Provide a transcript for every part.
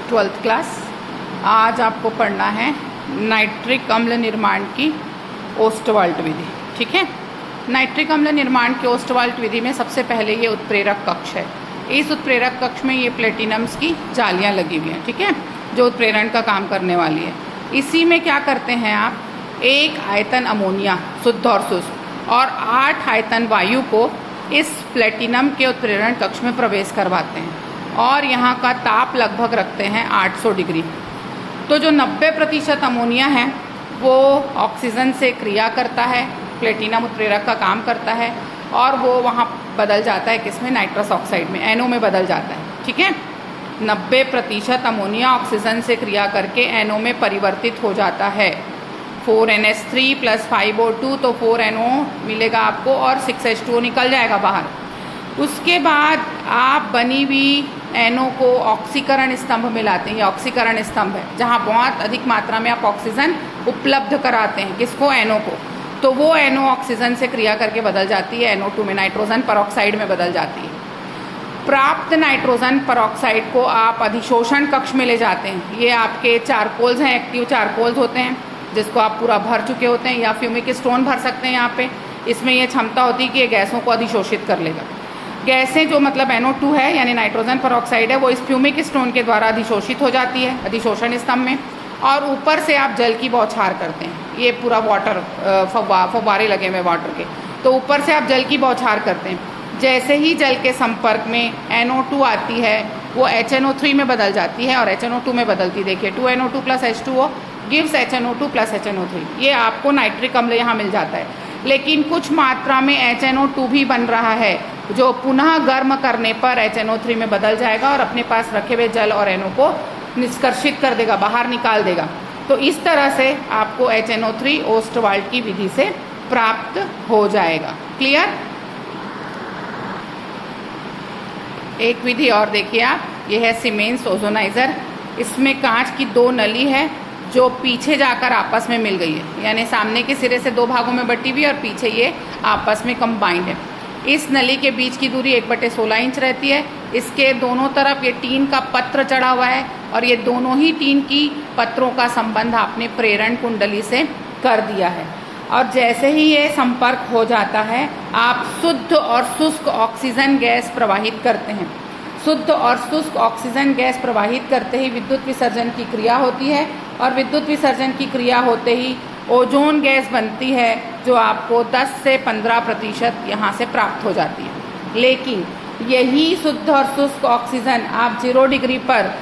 12th class. आज आपको पढ़ना है नाइट्रिक अम्ल निर्माण की ओस्टवाल्ट विधि। ठीक है, नाइट्रिक अम्ल निर्माण की ओस्टवाल्ट विधि में सबसे पहले ये उत्प्रेरक कक्ष है। इस उत्प्रेरक कक्ष में ये प्लेटिनम्स की जालियाँ लगी हुई हैं, ठीक है, जो उत्प्रेरण का काम करने वाली है। इसी में क्या करते हैं आप, 1 आयतन अमोनिया शुद्ध और शुष्क और 8 आयतन वायु को इस प्लेटिनम के उत्प्रेरण कक्ष में प्रवेश करवाते हैं और यहाँ का ताप लगभग रखते हैं 800 डिग्री। तो जो 90% अमोनिया है वो ऑक्सीजन से क्रिया करता है, प्लेटिनम उत्प्रेरक का काम करता है और वो वहाँ बदल जाता है किसमें, नाइट्रस ऑक्साइड में, NO में बदल जाता है। ठीक है, 90% अमोनिया ऑक्सीजन से क्रिया करके NO में परिवर्तित हो जाता है। 4NH3 + 5O2 तो 4NO मिलेगा आपको और 6H2O निकल जाएगा बाहर। उसके बाद आप बनी हुई NO को ऑक्सीकरण स्तंभ में लाते हैं। ये ऑक्सीकरण स्तंभ है जहाँ बहुत अधिक मात्रा में आप ऑक्सीजन उपलब्ध कराते हैं, किसको, NO को। तो वो NO ऑक्सीजन से क्रिया करके बदल जाती है NO2 में, नाइट्रोजन परऑक्साइड में बदल जाती है। प्राप्त नाइट्रोजन परऑक्साइड को आप अधिशोषण कक्ष में ले जाते हैं। ये आपके चारकोल्स हैं, एक्टिव चारकोल्स होते हैं जिसको आप पूरा भर चुके होते हैं, या फ्यूमिक स्टोन भर सकते हैं यहाँ पे। इसमें ये क्षमता होती है कि ये गैसों को अधिशोषित कर लेगा। गैसें जो मतलब NO2 है यानी नाइट्रोजन परऑक्साइड है, वो इस फ्यूमिक स्टोन के द्वारा अधिशोषित हो जाती है अधिशोषण स्तंभ में, और ऊपर से आप जल की बौछार करते हैं। ये पूरा वाटर फव्वारे लगे हुए वाटर के, तो ऊपर से आप जल की बौछार करते हैं। जैसे ही जल के संपर्क में NO2 आती है वो HNO3 में बदल जाती है और HNO2 में बदलती, देखिए 2NO2 + H2O gives HNO2 + HNO3। ये आपको नाइट्रिक अम्ल यहाँ मिल जाता है। लेकिन कुछ मात्रा में HNO2 भी बन रहा है जो पुनः गर्म करने पर HNO3 में बदल जाएगा और अपने पास रखे हुए जल और NO को निष्कर्षित कर देगा, बाहर निकाल देगा। तो इस तरह से आपको HNO3 ओस्टवाल्ट की विधि से प्राप्त हो जाएगा। क्लियर। एक विधि और देखिए आप, ये है सीमेंस ओजोनाइजर। इसमें कांच की 2 नली है जो पीछे जाकर आपस में मिल गई है, यानी सामने के सिरे से 2 भागों में बटी हुई और पीछे ये आपस में कंबाइंड है। इस नली के बीच की दूरी 1/16 इंच रहती है। इसके दोनों तरफ ये टीन का पत्र चढ़ा हुआ है और ये दोनों ही टीन की पत्रों का संबंध आपने प्रेरण कुंडली से कर दिया है। और जैसे ही ये संपर्क हो जाता है आप शुद्ध और शुष्क ऑक्सीजन गैस प्रवाहित करते हैं। शुद्ध और शुष्क ऑक्सीजन गैस प्रवाहित करते ही विद्युत विसर्जन की क्रिया होती है और विद्युत विसर्जन की क्रिया होते ही ओजोन गैस बनती है जो आपको 10 से 15% यहाँ से प्राप्त हो जाती है। लेकिन यही शुद्ध और शुष्क ऑक्सीजन आप 0 डिग्री पर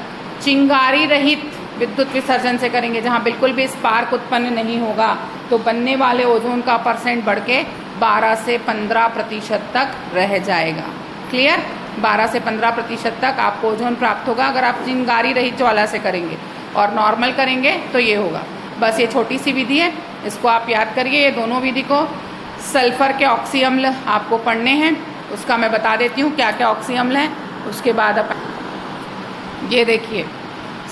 चिंगारी रहित विद्युत विसर्जन से करेंगे, जहाँ बिल्कुल भी स्पार्क उत्पन्न नहीं होगा, तो बनने वाले ओजोन का % बढ़ के 12 से 15% तक रह जाएगा। क्लियर। 12 से 15% तक आपको ओजोन प्राप्त होगा अगर आप चिंगारी रहित ज्वाला से करेंगे, और नॉर्मल करेंगे तो ये होगा। बस ये छोटी सी विधि है, इसको आप याद करिए। ये दोनों विधि को सल्फर के ऑक्सी अम्ल आपको पढ़ने हैं, उसका मैं बता देती हूँ क्या क्या ऑक्सी अम्ल है। उसके बाद आप ये देखिए,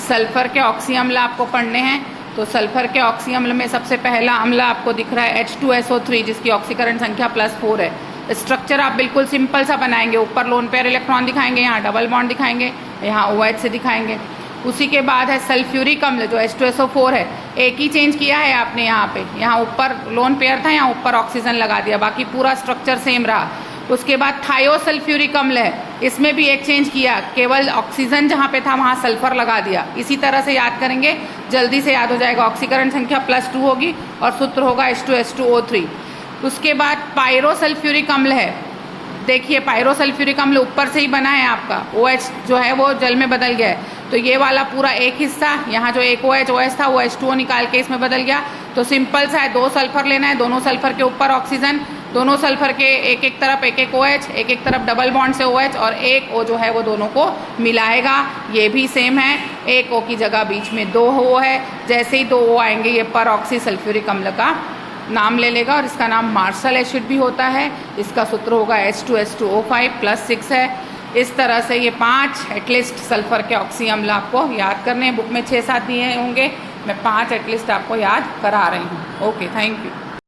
सल्फर के ऑक्सी अम्ल आपको पढ़ने हैं। तो सल्फर के ऑक्सी अम्ल में सबसे पहला अम्ल आपको दिख रहा है H2SO3, जिसकी ऑक्सीकरण संख्या +4 है। स्ट्रक्चर आप बिल्कुल सिंपल सा बनाएंगे, ऊपर लोन पेयर इलेक्ट्रॉन दिखाएंगे, यहाँ डबल बॉन्ड दिखाएंगे, यहाँ OH से दिखाएंगे। उसी के बाद है सल्फ्यूरिक अम्ल जो H2SO4 है। एक ही चेंज किया है आपने यहाँ पे, यहाँ ऊपर लोन पेयर था, यहाँ ऊपर ऑक्सीजन लगा दिया, बाकी पूरा स्ट्रक्चर सेम रहा। उसके बाद थायोसल्फ्यूरिक अम्ल है, इसमें भी एक चेंज किया, केवल ऑक्सीजन जहाँ पे था वहाँ सल्फर लगा दिया। इसी तरह से याद करेंगे, जल्दी से याद हो जाएगा। ऑक्सीकरण संख्या +2 होगी और सूत्र होगा H2H2O3। उसके बाद पायरोसल्फ्यूरिक अम्ल है। देखिए पायरोसल्फ्यूरिक अम्ल ऊपर से ही बना है आपका, OH जो है वो जल में बदल गया है। तो ये वाला पूरा एक हिस्सा, यहाँ जो एक OH था वो H2O निकाल के इसमें बदल गया। तो सिंपल सा है, 2 सल्फर लेना है, दोनों सल्फर के ऊपर ऑक्सीजन, दोनों सल्फर के एक तरफ एक OH, एक तरफ डबल बॉन्ड से OH, और एक O जो है वो दोनों को मिलाएगा। ये भी सेम है, एक O की जगह बीच में 2 O है। जैसे ही 2 O आएंगे ये पर ऑक्सी सल्फ्यूरिक अम्ल का नाम ले लेगा और इसका नाम मार्शल एसिड भी होता है। इसका सूत्र होगा H2H2O5 +6 है। इस तरह से ये 5 एटलीस्ट सल्फर के ऑक्सी अम्ल आपको याद करने हैं। बुक में 6-7 दिए होंगे, मैं 5 एटलीस्ट आपको याद करा रही हूँ। Okay, thank you.